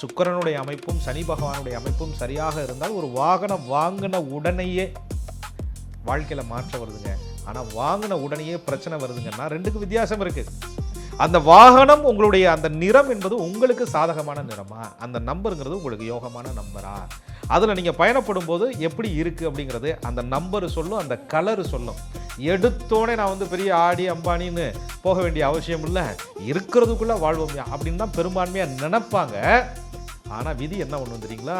சுக்கிரனுடைய அமைப்பும் சனி பகவானுடைய அமைப்பும் சரியாக இருந்தால் ஒரு வாகனம் வாங்கின உடனேயே வாழ்க்கையில் மாற்றம் வருதுங்க. ஆனால் வாங்கின உடனேயே பிரச்சனை வருதுங்கன்னா ரெண்டுக்கு வித்தியாசம் இருக்குது. அந்த வாகனம் உங்களுடைய அந்த நிறம் என்பது உங்களுக்கு சாதகமான நிறமா, அந்த நம்பருங்கிறது உங்களுக்கு யோகமான நம்பரா, அதில் நீங்கள் பயணப்படும் போது எப்படி இருக்குது அப்படிங்கிறது அந்த நம்பரு சொல்லும், அந்த கலரு சொல்லும். எடுத்தோடனே நான் பெரிய ஆடி அம்பானின்னு போக வேண்டிய அவசியம் இல்லை, இருக்கிறதுக்குள்ளே வாழ்வோம்யா அப்படின்னு தான் பெரும்பான்மையாக நினைப்பாங்க. ஆனால் விதி என்ன ஒன்று தெரியுங்களா,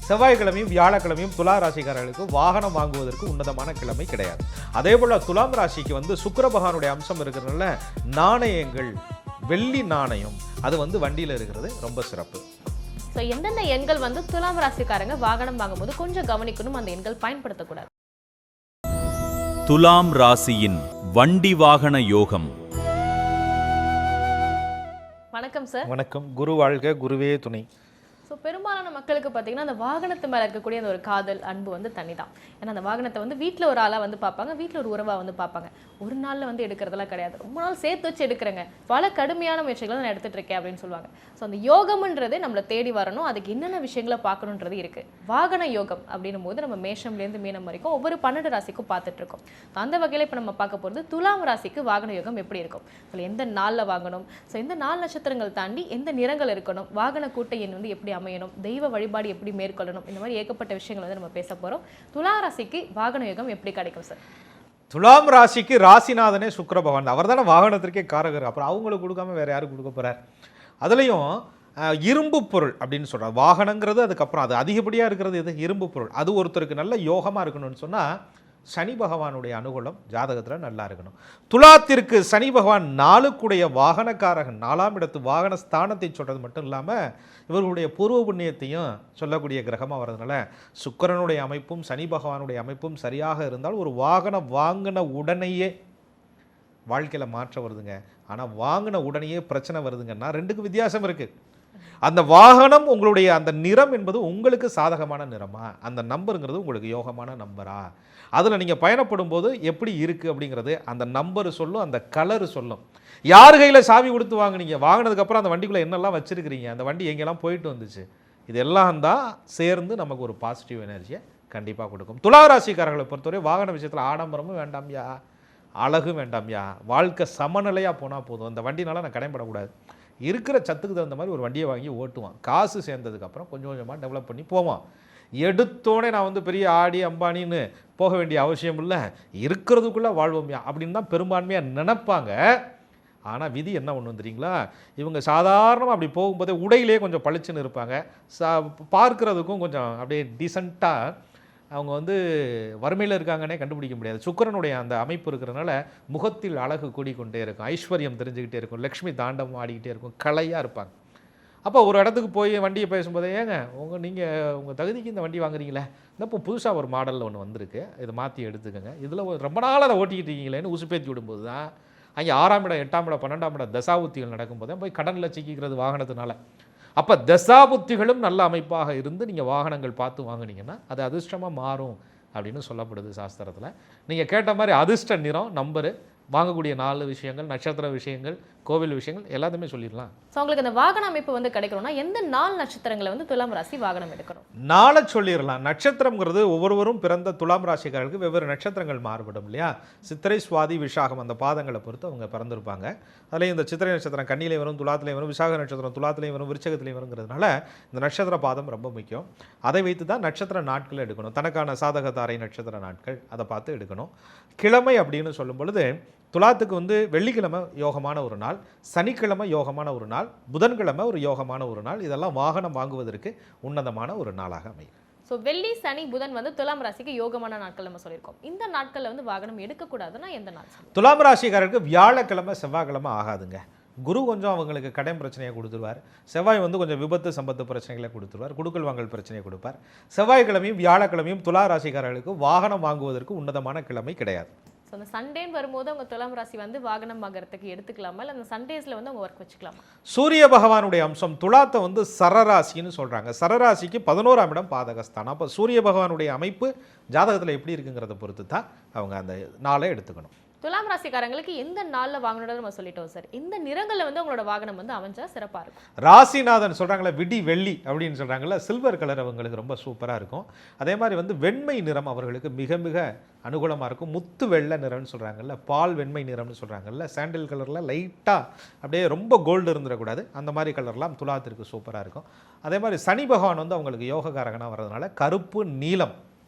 செவ்வாய்க்கிழமையும் வியாழக்கிழமையும் துலா ராசிக்காரர்களுக்கு வாகனம் வாங்குவதற்கு உன்னதமான கிழமை கிடையாது. அதே போல் துலாம் ராசிக்கு சுக்கிர பகவானுடைய அம்சம் இருக்கிறதுனால நாணயங்கள், வெள்ளி நாணயம் அது வண்டியில் இருக்கிறது ரொம்ப சிறப்பு. ஸோ எந்தெந்த எண்கள் துலாம் ராசிக்காரங்க வாகனம் வாங்கும்போது கொஞ்சம் கவனிக்கணும், அந்த எண்கள் பயன்படுத்தக்கூடாது? துலாம் ராசியின் வண்டி வாகன யோகம். வணக்கம் சார். வணக்கம். குரு வாழ்க, குருவே துணை. ஸோ பெரும்பாலான மக்களுக்கு பார்த்தீங்கன்னா அந்த வாகனத்து மேலே இருக்கக்கூடிய அந்த ஒரு காதல் அன்பு தனி தான். ஏன்னா அந்த வாகனத்தை வீட்டில் ஒரு ஆளாக பார்ப்பாங்க, வீட்டில் ஒரு உறவாக பார்ப்பாங்க. ஒரு நாளில் எடுக்கிறதெல்லாம் கிடையாது, ரொம்ப நாள் சேர்த்து வச்சு எடுக்கிறேங்க, பல கடுமையான முயற்சிகளை நான் எடுத்துகிட்டு இருக்கேன் அப்படின்னு சொல்லுவாங்க. ஸோ அந்த யோகம்ன்றது நம்மளை தேடி வரணும், அதுக்கு என்னென்ன விஷயங்களை பார்க்கணுன்றது இருக்குது. வாகன யோகம் அப்படின்னும் போது நம்ம மேஷம்லேருந்து மீனம் வரைக்கும் ஒவ்வொரு 12 ராசிக்கும் பார்த்துட்ருக்கோம். அந்த வகையில் இப்போ நம்ம பார்க்க போகிறது துலாம் ராசிக்கு வாகன யோகம் எப்படி இருக்கும், அதில் எந்த நாளில் வாங்கணும், ஸோ எந்த 4 நட்சத்திரங்கள் தாண்டி எந்த நிறங்கள் இருக்கணும், வாகன கூட்டை எண் எப்படி அமையணும், தெய்வ வழிபாடு எப்படி மேற்கொள்ளணும், இந்த மாதிரி ஏகப்பட்ட விஷயங்கள் நம்ம பேச போகிறோம். துலா ராசிக்கு வாகன யோகம் எப்படி கிடைக்கும் சார்? துலாம் ராசிக்கு ராசிநாதனே சுக்கிர பகவான், அவர் தானே வாகனத்திற்கே காரகர். அப்புறம் அவங்களுக்கு கொடுக்காம வேற யாரும் கொடுக்க போறார்? அதுலேயும் இரும்பு பொருள் அப்படின்னு சொல்கிறார். வாகனங்கிறது அதுக்கப்புறம் அது அதிகப்படியாக இருக்கிறது எது? இரும்பு பொருள். அது ஒருத்தருக்கு நல்ல யோகமாக இருக்கணும்னு சொன்னால் சனி பகவானுடைய அனுகூலம் ஜாதகத்தில் நல்லா இருக்கணும். துலாத்திற்கு சனி பகவான் 4க்குடைய வாகனக்காரகன், 4ஆம் இடத்து வாகன ஸ்தானத்தை சொல்கிறது மட்டும் இல்லாமல் இவர்களுடைய பூர்வ புண்ணியத்தையும் சொல்லக்கூடிய கிரகமாக வர்றதுனால சுக்கிரனுடைய அமைப்பும் சனி பகவானுடைய அமைப்பும் சரியாக இருந்தால் ஒரு வாகனம் வாங்கின உடனேயே வாழ்க்கையில் மாற்றம் வருதுங்க. ஆனால் வாங்கின உடனேயே பிரச்சனை வருதுங்கன்னா ரெண்டுக்கு வித்தியாசம் இருக்குது. அந்த வாகனம் உங்களுடைய அந்த நிறம் என்பது உங்களுக்கு சாதகமான நிறமா, அந்த நம்பருங்கிறது உங்களுக்கு யோகமான நம்பரா, அதில் நீங்கள் பயணப்படும் போது எப்படி இருக்குது அப்படிங்கிறது அந்த நம்பரு சொல்லும், அந்த கலரு சொல்லும். யார் கையில் சாவி கொடுத்து வாங்கினீங்க, வாங்கினதுக்கப்புறம் அந்த வண்டிக்குள்ளே என்னெல்லாம் வச்சுருக்கிறீங்க, அந்த வண்டி எங்கெல்லாம் போயிட்டு வந்துச்சு, இதெல்லாம் தான் சேர்ந்து நமக்கு ஒரு பாசிட்டிவ் எனர்ஜியை கண்டிப்பாக கொடுக்கும். துலா ராசிக்காரர்களை பொறுத்தவரை வாகன விஷயத்தில் ஆடம்பரமும் வேண்டாம்யா, அழகும் வேண்டாம்யா, வாழ்க்கை சமநிலையாக போனால் போதும். அந்த வண்டினால நான் கடைப்படக்கூடாது, இருக்கிற சத்துக்கு தகுந்த மாதிரி ஒரு வண்டியை வாங்கி ஓட்டுவான், காசு சேர்ந்ததுக்கப்புறம் கொஞ்சம் கொஞ்சமாக டெவலப் பண்ணி போவான். எடுத்தோடனே நான் பெரிய ஆடி அம்பானின்னு போக வேண்டிய அவசியம் இல்லை, இருக்கிறதுக்குள்ளே வாழ்வோம்யா அப்படின்னு தான் பெரும்பான்மையாக நினைப்பாங்க. ஆனால் விதி என்ன ஒன்று தெரியுங்களா, இவங்க சாதாரணமாக அப்படி போகும்போதே உடையிலே கொஞ்சம் பளிச்சுன்னு இருப்பாங்க, பார்க்குறதுக்கும் கொஞ்சம் அப்படியே டீசெண்டாக அவங்க வறுமையில் இருக்காங்கன்னே கண்டுபிடிக்க முடியாது. சுக்கிரனுடைய அந்த அமைப்பு இருக்கிறனால முகத்தில் அழகு கூடிக்கொண்டே இருக்கும், ஐஸ்வர்யம் தெரிஞ்சுக்கிட்டே இருக்கும், லக்ஷ்மி தாண்டம் ஆடிக்கிட்டே இருக்கும், கலையாக இருப்பாங்க. அப்போ ஒரு இடத்துக்கு போய் வண்டியை பேசும்போதே, ஏங்க நீங்கள் உங்கள் தகுதிக்கு இந்த வண்டி வாங்குறீங்களே, இந்த இப்போ புதுசாக ஒரு மாடலில் ஒன்று வந்திருக்கு, இதை மாற்றி எடுத்துக்கோங்க, இதில் ரொம்ப நாள் அதை ஓட்டிக்கிட்டு இருக்கீங்களேன்னு உசுப்பேற்றி விடும்போது தான் அங்கே 6ஆம் இடம் 8ஆம் இடம் 12ஆம் இடம் தசாபுத்திகள் நடக்கும்போது தான் போய் கடனில் சிக்கிக்கிறது வாகனத்தினால. அப்போ தசாபுத்திகளும் நல்ல அமைப்பாக இருந்து நீங்கள் வாகனங்கள் பார்த்து வாங்கினீங்கன்னா அது அதிர்ஷ்டமாக மாறும் அப்படின்னு சொல்லப்படுது சாஸ்திரத்தில். நீங்கள் கேட்ட மாதிரி அதிர்ஷ்ட நிறம், நம்பரு, வாங்கக்கூடிய 4 விஷயங்கள், நட்சத்திர விஷயங்கள், கோவில் விஷயங்கள் எல்லாத்தையுமே சொல்லிடலாம். ஸோ உங்களுக்கு அந்த வாகன அமைப்பு கிடைக்கணும்னா எந்த 4 நட்சத்திரங்களை துலாம் ராசி வாகனம் எடுக்கணும்? 4 சொல்லிடலாம். நட்சத்திரங்கிறது ஒவ்வொருவரும் பிறந்த துலாம் ராசிக்காரர்களுக்கு வெவ்வேறு நட்சத்திரங்கள் மாறுபடும் இல்லையா. சித்திரை, சுவாதி, விஷாகம் அந்த பாதங்களை பொறுத்து அவங்க பிறந்திருப்பாங்க. அதுலேயும் இந்த சித்திரை நட்சத்திரம் கன்னியிலே வரும், துலாத்திலையும் வரும், விசாக நட்சத்திரம் துலாத்திலையும் வரும், விருச்சகத்திலையும் வருங்கிறதுனால இந்த நட்சத்திர பாதம் ரொம்ப முக்கியம். அதை வைத்து தான் நட்சத்திர நாட்கள் எடுக்கணும். தனக்கான சாதக தாரை நட்சத்திர நாட்கள் அதை பார்த்து எடுக்கணும். கிழமை அப்படின்னு சொல்லும் பொழுது துலாத்துக்கு வெள்ளிக்கிழமை யோகமான ஒரு நாள், சனிக்கிழமை யோகமான ஒரு நாள், புதன்கிழமை ஒரு யோகமான ஒரு நாள். இதெல்லாம் வாகனம் வாங்குவதற்கு உன்னதமான ஒரு நாளாக அமையும். ஸோ வெள்ளி, சனி, புதன் துலாம் ராசிக்கு யோகமான நாட்கள் நம்ம சொல்லியிருக்கோம். இந்த நாட்களில் வாகனம் எடுக்கக்கூடாதுன்னா எந்த நாள்? துலாம் ராசிக்காரருக்கு வியாழக்கிழமை செவ்வாய்க்கிழமை ஆகாதுங்க. குரு கொஞ்சம் அவங்களுக்கு கடன் பிரச்சனையை கொடுத்துருவார், செவ்வாய் கொஞ்சம் விபத்து சம்பத்து பிரச்சனைகளை கொடுத்துருவார், குடுக்கல் வாங்கல் பிரச்சனையை கொடுப்பார். செவ்வாய்க்கிழமையும் வியாழக்கிழமையும் துலா ராசிக்காரர்களுக்கு வாகனம் வாங்குவதற்கு உன்னதமான கிழமை கிடையாது. ஸோ அந்த சண்டேன்னு வரும்போது அவங்க துலாம் ராசி வாகனம் வாங்குறதுக்கு எடுத்துக்கலாமா, இல்லை அந்த சண்டேஸில் அவங்க ஒர்க் வச்சுக்கலாமா? சூரிய பகவானுடைய அம்சம் துலாத்தை சரராசின்னு சொல்கிறாங்க. சரராசிக்கு 11ஆம் இடம் பாதகஸ்தானம். அப்போ சூரிய பகவானுடைய அமைப்பு ஜாதகத்தில் எப்படி இருக்குங்கிறத பொறுத்து தான் அவங்க அந்த நாளை எடுத்துக்கணும். துலாம் ராசிக்காரங்களுக்கு எந்த நாள்ல வாங்கணும்னு நம்ம சொல்லிட்டோம் சார். இந்த நிறங்கள்ல வந்து உங்களோட வாகனம் வந்து அமைஞ்சா சிறப்பா இருக்கும். ராசிநாதன் சொல்றாங்களே விடி வெள்ளி அப்படின்னு சொல்றாங்கல்ல, சில்வர் கலர் அவங்களுக்கு ரொம்ப சூப்பரா இருக்கும். அதே மாதிரி வந்து வெண்மை நிறம் அவர்களுக்கு மிக மிக அனுகூலமா இருக்கும். முத்து வெள்ளை நிறம்னு சொல்றாங்கல்ல, பால் வெண்மை நிறம்னு சொல்றாங்கல்ல, சாண்டில் கலர்ல லைட்டா அப்படியே ரொம்ப கோல்டு இருந்துடக்கூடாது, அந்த மாதிரி கலர்லாம் துலாத்திற்கு சூப்பரா இருக்கும். அதே மாதிரி சனி பகவான் வந்து அவங்களுக்கு யோகக்காரகனா வர்றதுனால கருப்பு நீலம்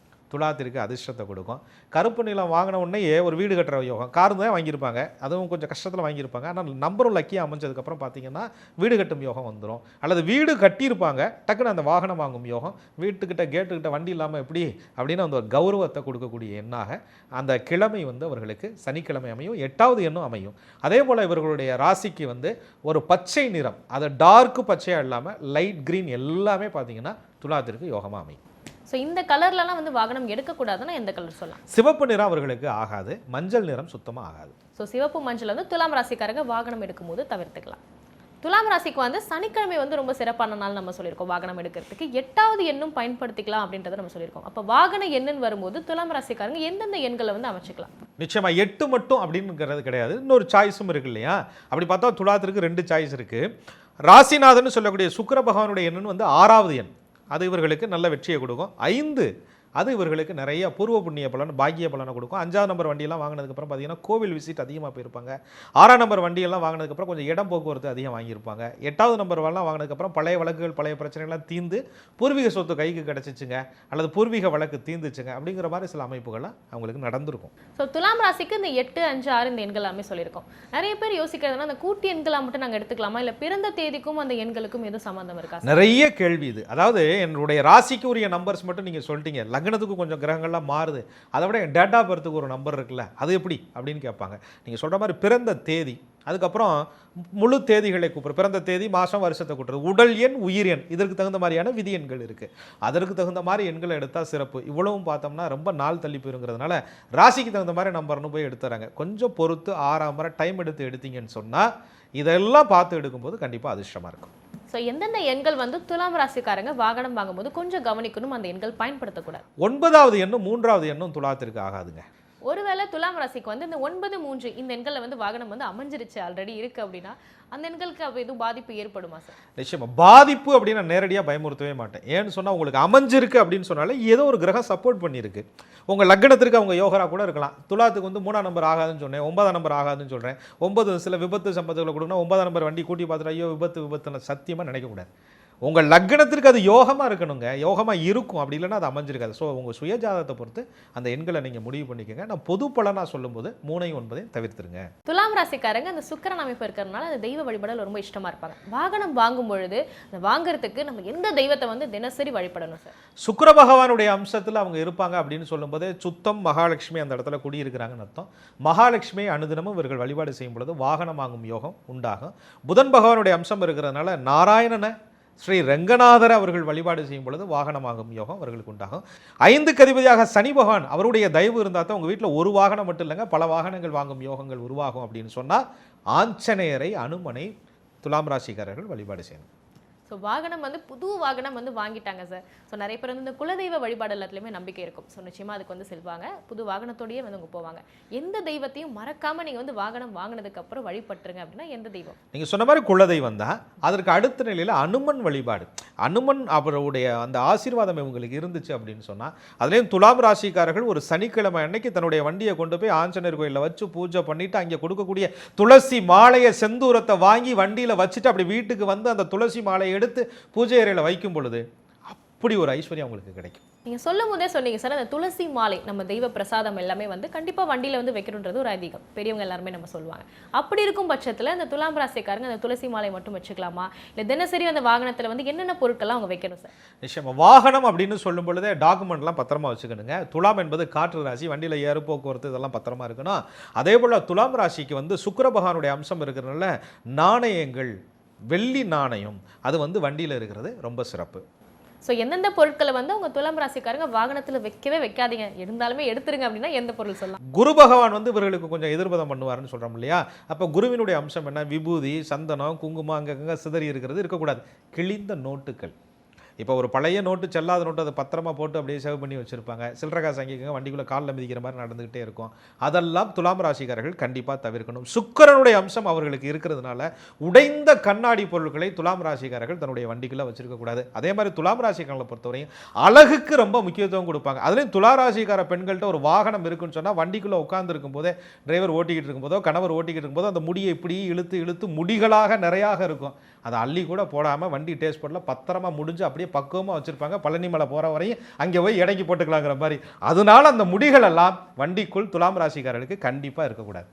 துலாத்திற்கு அதிர்ஷ்டத்தை கொடுக்கும். கருப்பு நிலம் வாங்கின உடனே ஒரு வீடு கட்டுற யோகம், கார் தான் வாங்கியிருப்பாங்க, அதுவும் கொஞ்சம் கஷ்டத்தில் வாங்கியிருப்பாங்க. ஆனால் நம்பரும் லக்கியாக அமைஞ்சதுக்கப்புறம் பார்த்தீங்கன்னா வீடு கட்டும் யோகம் வந்துடும். அல்லது வீடு கட்டியிருப்பாங்க, டக்குன்னு அந்த வாகனம் வாங்கும் யோகம், வீட்டுக்கிட்ட கேட்டுக்கிட்ட வண்டி இல்லாமல் எப்படி அப்படின்னு அந்த ஒரு கௌரவத்தை கொடுக்கக்கூடிய எண்ணாக அந்த கிழமை வந்து அவர்களுக்கு சனிக்கிழமை அமையும். 8வது எண்ணும் அமையும். அதே போல் இவர்களுடைய ராசிக்கு வந்து ஒரு பச்சை நிறம், அது டார்க்கு பச்சையாக இல்லாமல் லைட் க்ரீன் எல்லாமே பார்த்தீங்கன்னா துலாத்திற்கு யோகமாக அமையும். ஸோ இந்த கலர்லலாம் வந்து வாகனம் எடுக்கக்கூடாதுன்னா எந்த கலர் சொல்லலாம்? சிவப்பு நிறம் அவர்களுக்கு ஆகாது, மஞ்சள் நிறம் சுத்தமாக ஆகாது. ஸோ சிவப்பு மஞ்சள் வந்து துலாம் ராசிக்காரங்க வாகனம் எடுக்கும்போது தவிர்த்துக்கலாம். துலாம் ராசிக்கு வந்து சனிக்கிழமை வந்து ரொம்ப சிறப்பான நாள் நம்ம சொல்லியிருக்கோம் வாகனம் எடுக்கிறதுக்கு. 8வது எண்ணும் பயன்படுத்திக்கலாம் அப்படின்றத நம்ம சொல்லியிருக்கோம். அப்போ வாகன எண்ணுன்னு வரும்போது துலாம் ராசிக்காரங்க எந்தெந்த எண்களை வந்து அமைச்சிக்கலாம்? நிச்சயமா 8 மட்டும் அப்படிங்கிறது கிடையாது, இன்னொரு சாய்ஸும் இருக்கு இல்லையா? அப்படி பார்த்தா துலாத்திற்கு 2 சாய்ஸ் இருக்கு. ராசிநாதன் சொல்லக்கூடிய சுக்கிர பகவானுடைய எண்ணுன்னு வந்து 6வது எண், அது இவர்களுக்கு நல்ல வெற்றியை கொடுக்கும். 5 அது இவர்களுக்கு நிறைய பூர்வ புண்ணிய பலன், பாக்கிய பலனை கொடுக்கும். 5வது நம்பர் வண்டியெல்லாம் வாங்கினதுக்கப்புறம் பார்த்தீங்கன்னா கோவில் விசிட் அதிகமாக போயிருப்பாங்க. 6ஆம் நம்பர் வண்டியெல்லாம் வாங்கினதுக்கப்புறம் கொஞ்சம் இடம் போக்குவரத்து அதிகம் வாங்கியிருப்பாங்க. 8வது நம்பர் வரலாம் வாங்கினதுக்கப்புறம் பழைய வழக்குகள் பழைய பிரச்சனைகள்லாம் தீர்ந்து பூர்வீக சொத்து கைக்கு கிடச்சிச்சுங்க, அல்லது பூர்வீக வழக்கு தீர்ந்துச்சுங்க அப்படிங்கிற மாதிரி சில அமைப்புகள்லாம் அவங்களுக்கு நடந்திருக்கும். ஸோ துலாம் ராசிக்கு இந்த 8, 5, 6 இந்த எண்கள் எல்லாமே சொல்லியிருக்கோம். நிறைய பேர் யோசிக்கிறதுனா அந்த கூட்டி எண்களாக மட்டும் நாங்கள் எடுத்துக்கலாமா, இல்லை பிறந்த தேதிக்கும் அந்த எண்களுக்கும் எதுவும் சம்மந்தம் இருக்கா? நிறைய கேள்வி இது. அதாவது என்னுடைய ராசிக்கு உரிய நம்பர்ஸ் மட்டும் நீங்கள் சொல்லிட்டீங்க, லக்னத்துக்கு கொஞ்சம் கிரகங்கள்லாம் மாறுது, அதை விட என் டேட் ஆஃப் பர்த்துக்கு ஒரு நம்பர் இருக்குல்ல, அது எப்படி அப்படின்னு கேட்பாங்க. நீங்கள் சொல்கிற மாதிரி பிறந்த தேதி, அதுக்கப்புறம் முழு தேதிகளை கூப்பிட்ற, பிறந்த தேதி மாதம் வருஷத்தை கூட்டுறது, உடல் எண் உயிர் எண், இதற்கு தகுந்த மாதிரியான விதி எண்கள் இருக்குது. அதற்கு தகுந்த மாதிரி எண்களை எடுத்தால் சிறப்பு. இவ்வளவும் பார்த்தோம்னா ரொம்ப நாள் தள்ளி போயிருங்கிறதுனால ராசிக்கு தகுந்த மாதிரி நம்பர்னு போய் எடுத்துறாங்க. கொஞ்சம் பொறுத்து 6ஆம் முறை டைம் எடுத்து எடுத்தீங்கன்னு சொன்னால் இதெல்லாம் பார்த்து எடுக்கும்போது கண்டிப்பாக அதிர்ஷ்டமாக இருக்கும். ஸோ எந்தெந்த எண்கள் வந்து துலாம் ராசிக்காரங்க வாகனம் வாங்கும்போது கொஞ்சம் கவனிக்கணும், அந்த எண்கள் பயன்படுத்தக்கூடாது? 9வது எண்ணும் 3வது எண்ணும் துலாத்திற்கு ஆகாதுங்க. ஒருவேளை துலாம் ராசிக்கு வந்து இந்த 9, 3 இந்த எண்களில் வந்து வாகனம் வந்து அமைஞ்சிருச்சு, ஆல்ரெடி இருக்கு அப்படின்னா அந்த எண்களுக்கு அப்போ எதுவும் பாதிப்பு ஏற்படுமா சார்? நிச்சயமா பாதிப்பு அப்படின்னு நான் நேரடியாக பயமுறுத்தவே மாட்டேன். ஏன்னு சொன்னால் உங்களுக்கு அமைஞ்சிருக்கு அப்படின்னு சொன்னாலே ஏதோ ஒரு கிரகம் சப்போர்ட் பண்ணியிருக்கு. உங்கள் லக்னத்திற்கு அவங்க யோகரா கூட இருக்கலாம். துலாத்துக்கு வந்து 3ஆம் நம்பர் ஆகாதுன்னு சொன்னேன், 9ஆம் நம்பர் ஆகாதுன்னு சொல்கிறேன். 9 சில விபத்து சம்பந்தங்களை கொடுக்கணும். 9ஆம் நம்பர் வண்டி கூட்டி பார்த்துட்டு ஐயோ விபத்துன்னு சத்தியமாக நினைக்கக்கூடாது. உங்கள் லக்னத்திற்கு அது யோகமாக இருக்கணுங்க, யோகமாக இருக்கும், அப்படி இல்லைன்னா அது அமைஞ்சிருக்காது. ஸோ உங்கள் சுயஜாதத்தை பொறுத்து அந்த எண்களை நீங்கள் முடிவு பண்ணிக்கோங்க. நான் பொது பலனாக சொல்லும்போது 3, 9 தவிர்த்துருங்க. துலாம் ராசிக்காரங்க அந்த சுக்கிரன் அமைப்பு இருக்கிறதுனால அந்த தெய்வ வழிபாடு ரொம்ப இஷ்டமாக இருப்பாங்க. வாகனம் வாங்கும் பொழுது அந்த வாங்குறதுக்கு நம்ம எந்த தெய்வத்தை வந்து தினசரி வழிபடணும் சார்? சுக்கிர பகவானுடைய அம்சத்தில் அவங்க இருப்பாங்க அப்படின்னு சொல்லும்போது சுத்தம் மகாலட்சுமி அந்த இடத்துல குடியிருக்கிறாங்கன்னு அர்த்தம். மகாலட்சுமியை அனுதினமும் இவர்கள் வழிபாடு செய்யும் பொழுது வாகனம் வாங்கும் யோகம் உண்டாகும். புதன் பகவானுடைய அம்சம் இருக்கிறதுனால நாராயணனை ஸ்ரீ ரங்கநாதர் அவர்கள் வழிபாடு செய்யும் பொழுது வாகனமாகும் யோகம் அவர்களுக்கு உண்டாகும். 5க்கு அதிபதியாக சனி பகவான் அவருடைய தயவு இருந்தால் தான் உங்கள் வீட்டில் ஒரு வாகனம் மட்டும் இல்லைங்க, பல வாகனங்கள் வாங்கும் யோகங்கள் உருவாகும் அப்படின்னு சொன்னால் ஆஞ்சநேயரை, அனுமனை துலாம் ராசிக்காரர்கள் வழிபாடு செய்யணும். ஸோ வாகனம் வந்து புது வாகனம் வந்து வாங்கிட்டாங்க சார். ஸோ நிறைய பேர் வந்து இந்த குலதெய்வ வழிபாடு எல்லாத்துலேயுமே நம்பிக்கை இருக்கும். ஸோ நிச்சயமாக அதுக்கு வந்து செல்வாங்க, புது வாகனத்தோடையே வந்து அவங்க போவாங்க. எந்த தெய்வத்தையும் மறக்காமல் நீங்கள் வந்து வாகனம் வாங்கினதுக்கப்புறம் வழிபட்டுருங்க அப்படின்னா எந்த தெய்வம்? நீங்கள் சொன்ன மாதிரி குலதெய்வம் தான். அதற்கு அடுத்த நிலையில் அனுமன் வழிபாடு. அனுமன் அவருடைய அந்த ஆசீர்வாதம் இவங்களுக்கு இருந்துச்சு அப்படின்னு சொன்னால், அதுலேயும் துலாம் ராசிக்காரர்கள் ஒரு சனிக்கிழமை அன்னைக்கு தன்னுடைய வண்டியை கொண்டு போய் ஆஞ்சநேயர் கோயிலில் வச்சு பூஜை பண்ணிவிட்டு அங்கே கொடுக்கக்கூடிய துளசி மாலையை செந்தூரத்தை வாங்கி வண்டியில் வச்சுட்டு அப்படி வீட்டுக்கு வந்து அந்த துளசி மாலையை எடுத்து பூஜை அறையில் வைக்கும் பொழுது அப்படி ஒரு ஐஸ்வர்யம் உங்களுக்கு கிடைக்கும். நீங்கள் சொல்லும் போதே சொன்னீங்க சார், அந்த துளசி மாலை நம்ம தெய்வ பிரசாதம் எல்லாமே வந்து கண்டிப்பாக வண்டியில் வந்து வைக்கணுன்றது ஒரு ஐதீகம், பெரியவங்க எல்லாருமே நம்ம சொல்லுவாங்க. அப்படி இருக்கும் பட்சத்தில் அந்த துலாம் ராசிக்காரங்க அந்த துளசி மாலை மட்டும் வச்சுக்கலாமா, இல்லை தினசரி அந்த வாகனத்தில் வந்து என்னென்ன பொருட்கள்லாம் அவங்க வைக்கணும் சார்? நிச்சயமா வாகனம் அப்படின்னு சொல்லும் பொழுதே டாக்குமெண்ட்லாம் பத்திரமா வச்சுக்கணுங்க. துலாம் என்பது காற்று ராசி, வண்டியில் ஏறு போக்குவரத்து இதெல்லாம் பத்திரமா இருக்கணும். அதே போல் துலாம் ராசிக்கு வந்து சுக்கிர பகவானுடைய அம்சம் இருக்கிறதுனால நாணயங்கள், வெள்ளி நாணயம் அது வந்து வண்டியில் இருக்கிறது ரொம்ப சிறப்பு. ஸோ எந்தெந்த பொருட்களை வந்து உங்கள் துலாம் ராசிக்காரங்க வாகனத்தில் வைக்கவே வைக்காதீங்க, இருந்தாலுமே எடுத்துருங்க அப்படின்னா எந்த பொருள் சொல்லலாம்? குரு பகவான் வந்து இவர்களுக்கு கொஞ்சம் எதிர்பதம் பண்ணுவார்னு சொல்கிறோம் இல்லையா? அப்போ குருவினுடைய அம்சம் என்ன? விபூதி, சந்தனம், குங்குமம் அங்கங்கே சிதறி இருக்கிறது இருக்கக்கூடாது. கிழிந்த நோட்டுகள், இப்போ ஒரு பழைய நோட்டு, செல்லாத நோட்டு அதை பத்திரமா போட்டு அப்படியே சேவ் பண்ணி வச்சுருப்பாங்க. சில்லறை காசு அங்கேங்க வண்டிக்குள்ளே காலில் மிதிக்கிற மாதிரி நடந்துக்கிட்டே இருக்கும். அதெல்லாம் துலாம் ராசிக்காரர்கள் கண்டிப்பாக தவிர்க்கணும். சுக்கிரனுடைய அம்சம் அவர்களுக்கு இருக்கிறதுனால உடைந்த கண்ணாடி பொருட்களை துலாம் ராசிக்காரர்கள் தன்னுடைய வண்டிக்குள்ளே வச்சிருக்கக்கூடாது. அதே மாதிரி துலாம் ராசிக்காரர்களை பொறுத்தவரையும் அழகுக்கு ரொம்ப முக்கியத்துவம் கொடுப்பாங்க. அதுலேயும் துலா ராசிக்கார பெண்கள்கிட்ட ஒரு வாகனம் இருக்குன்னு சொன்னால் வண்டிக்குள்ளே உட்கார்ந்துருக்கும் போதே, டிரைவர் ஓட்டிக்கிட்டு இருக்கும்போதோ கணவர் ஓட்டிக்கிட்டு இருக்கும்போதோ அந்த முடியை இப்படி இழுத்து இழுத்து முடிகளாக நிறையாக இருக்கும். அதை அள்ளி கூட போடாமல் வண்டி டேஸ்ட் போடல பத்திரமா முடிஞ்சு அப்படியே பக்குவமாக வச்சுருப்பாங்க. பழனி மலை போகிற வரையும் அங்கே போய் இடைக்கு போட்டுக்கலாங்கிற மாதிரி. அதனால அந்த முடிகள் எல்லாம் வண்டிக்குள் துலாம் ராசிக்காரர்களுக்கு கண்டிப்பாக இருக்கக்கூடாது.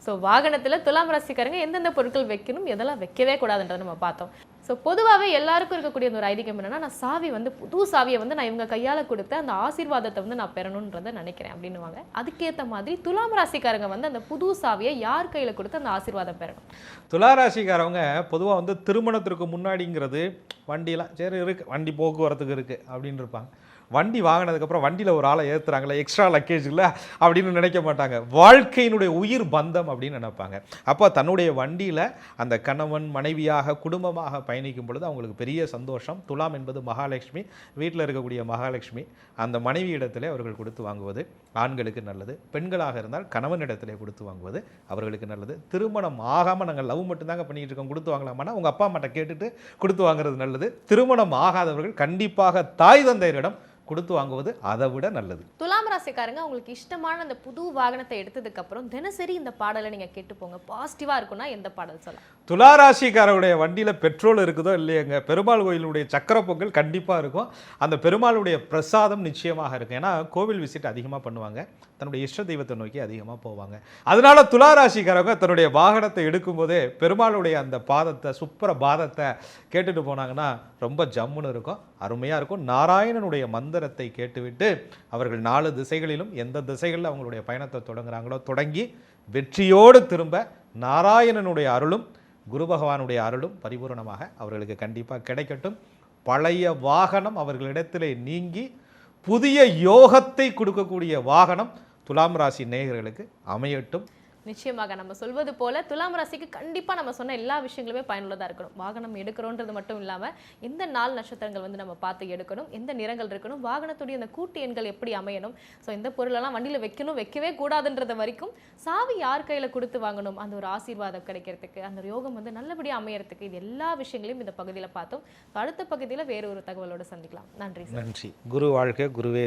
ஸோ வாகனத்தில் துலாம் ராசிக்காரங்க எந்தெந்த பொருட்கள் வைக்கணும், எதெல்லாம் வைக்கவே கூடாதுன்றதை நம்ம பார்த்தோம். ஸோ பொதுவாகவே எல்லாருக்கும் இருக்கக்கூடிய ஒரு ஐதீகம் என்னன்னா, நான் சாவி வந்து புது சாவியை வந்து நான் இவங்க கையால் கொடுத்து அந்த ஆசீர்வாதத்தை வந்து நான் பெறணுன்றதை நினைக்கிறேன் அப்படின்னுவாங்க. அதுக்கேற்ற மாதிரி துலாம் ராசிக்காரங்க வந்து அந்த புது சாவியை யார் கையில் கொடுத்து அந்த ஆசீர்வாதம் பெறணும்? துலா ராசிக்காரவங்க பொதுவாக வந்து திருமணத்திற்கு முன்னாடிங்கிறது வண்டியெல்லாம் சரி இருக்குது, வண்டி போக்குவரத்துக்கு இருக்குது அப்படின்னு இருப்பாங்க. வண்டி வாங்கினதுக்கப்புறம் வண்டியில் ஒரு ஆளை ஏற்றுறாங்களே, எக்ஸ்ட்ரா லக்கேஜ் இல்லை அப்படின்னு நினைக்க மாட்டாங்க. வாழ்க்கையினுடைய உயிர் பந்தம் அப்படின்னு நினைப்பாங்க. அப்போ தன்னுடைய வண்டியில் அந்த கணவன் மனைவியாக குடும்பமாக பயணிக்கும் பொழுது அவங்களுக்கு பெரிய சந்தோஷம். துலாம் என்பது மகாலட்சுமி, வீட்டில் இருக்கக்கூடிய மகாலட்சுமி. அந்த மனைவி இடத்திலே அவர்கள் கொடுத்து வாங்குவது ஆண்களுக்கு நல்லது. பெண்களாக இருந்தால் கணவனிடத்திலே கொடுத்து வாங்குவது அவர்களுக்கு நல்லது. திருமணம் ஆகாமல் நாங்கள் லவ் மட்டும்தாங்க பண்ணிகிட்டு இருக்கோம், கொடுத்து வாங்கலாமான்னா உங்கள் அப்பா அம்மாட்ட கேட்டுட்டு கொடுத்து வாங்குறது நல்லது. திருமணம் ஆகாதவர்கள் கண்டிப்பாக தாய் தந்தையரிடம் கொடுத்து வாங்குவது அதை விட நல்லது. துலாம் ராசிக்காரங்க உங்களுக்கு இஷ்டமான அந்த புது வாகனத்தை எடுத்ததுக்கு அப்புறம் தினசரி இந்த பாடலை நீங்க கேட்டு போங்க, பாசிட்டிவா இருக்கும்னா எந்த பாடல் சொல்லலாம்? துலா ராசிக்காரருடைய வண்டியில் பெட்ரோல் இருக்குதோ இல்லையங்க, பெருமாள் கோயிலுடைய சக்கர பொங்கல் கண்டிப்பாக இருக்கும். அந்த பெருமாளுடைய பிரசாதம் நிச்சயமாக இருக்கும். ஏன்னா கோவில் விசிட் அதிகமாக பண்ணுவாங்க, தன்னுடைய இஷ்ட தெய்வத்தை நோக்கி அதிகமாக போவாங்க. அதனால துலா ராசிக்காரங்க தன்னுடைய வாகனத்தை எடுக்கும்போதே பெருமாளுடைய அந்த பாதத்தை, சுப்பர பாதத்தை கேட்டுட்டு போனாங்கன்னா ரொம்ப ஜம்முன்னு இருக்கும், அருமையாக இருக்கும். நாராயணனுடைய மந்திரத்தை கேட்டுவிட்டு அவர்கள் 4 திசைகளிலும் எந்த திசைகளில் அவங்களுடைய பயணத்தை தொடங்குறாங்களோ தொடங்கி வெற்றியோடு திரும்ப நாராயணனுடைய அருளும் குரு பகவானுடைய அருளும் பரிபூரணமாக அவர்களுக்கு கண்டிப்பாக கிடைக்கட்டும். பழைய வாகனம் அவர்களிடத்திலே நீங்கி புதிய யோகத்தை கொடுக்கக்கூடிய வாகனம் துலாம் ராசி நேயர்களுக்கு அமையட்டும். நிச்சயமாக நம்ம சொல்வது போல துலாம் ராசிக்கு கண்டிப்பா நம்ம சொன்ன எல்லா விஷயங்களுமே பயனுள்ளதா இருக்கணும். வாகனம் எடுக்கிறோன்றது மட்டும் இல்லாம எந்த நாள் நட்சத்திரங்கள் வந்து நம்ம பார்த்து எடுக்கணும், எந்த நிறங்கள் இருக்கணும், வாகனத்துடைய அந்த கூட்டு எண்கள் எப்படி அமையணும், ஸோ இந்த பொருளெல்லாம் வண்டியில் வைக்கணும் வைக்கவே கூடாதுன்றது வரைக்கும், சாவி யார் கையில கொடுத்து வாங்கணும், அந்த ஒரு ஆசீர்வாதம் கிடைக்கிறதுக்கு, அந்த யோகம் வந்து நல்லபடியாக அமையறதுக்கு, இது எல்லா விஷயங்களையும் இந்த பகுதியில் பார்த்தோம். அடுத்த பகுதியில் வேற ஒரு தகவலோடு சந்திக்கலாம். நன்றி. நன்றி. குரு வாழ்க, குருவே